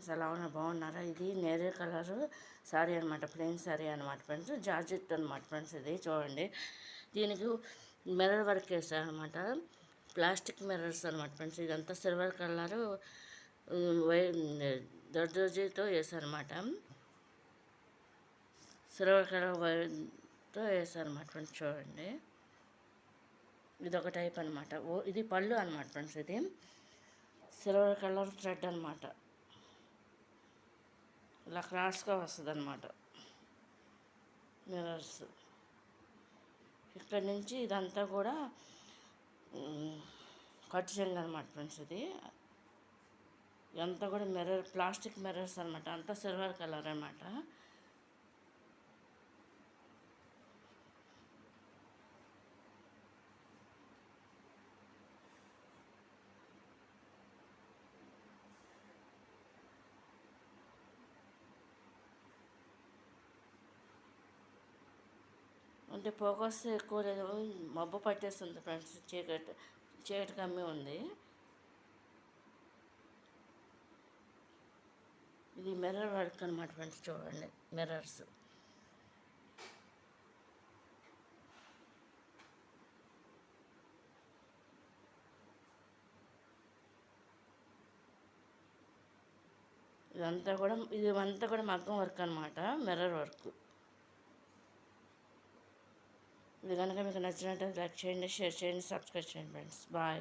Friends, ఎలా ఉన్నారు? బాగున్నారా? ఇది నేరే కలర్ శారీ అనమాట, ప్లెయిన్ శారీ అనమాట ఫ్రెండ్స్. జార్జెట్ అనమాట ఫ్రెండ్స్. ఇది చూడండి, దీనికి మిర్రర్ వర్క్ వేసారు అనమాట, ప్లాస్టిక్ మిర్రర్స్ అనమాట ఫ్రెండ్స్. ఇదంతా సిల్వర్ కలర్ దర్దోజీతో వేసారనమాట, సిల్వర్ కలర్ వైర్తో వేసారనమాట ఫ్రెండ్స్. చూడండి, ఇది ఒక టైప్ అనమాట. ఇది పళ్ళు అనమాట ఫ్రెండ్స్. ఇది సిల్వర్ కలర్ థ్రెడ్ అనమాట, ఇలా క్రాస్గా వస్తుంది అనమాట మిర్రర్స్. ఇక్కడ నుంచి ఇదంతా కూడా కట్ చెంగు అనమాట ఫ్రెండ్స్. ఇది ఇదంతా కూడా మిర్రర్, ప్లాస్టిక్ మిర్రర్స్ అనమాట, అంతా సిల్వర్ కలర్ అనమాట. అంటే ఫోకస్ ఎక్కువ లేదు, మబ్బు పట్టేస్తుంది ఫ్రెండ్స్. చీకటి కమ్మి ఉంది. ఇది మిర్రర్ వర్క్ అనమాట ఫ్రెండ్స్. చూడండి, మిర్రర్స్. ఇదంతా కూడా మగ్గం వర్క్ అనమాట, మిర్రర్ వర్క్. ఇది కనుక మీకు నచ్చినట్లయితే లైక్ చేయండి, షేర్ చేయండి, సబ్స్క్రైబ్ చేయండి ఫ్రెండ్స్. బాయ్.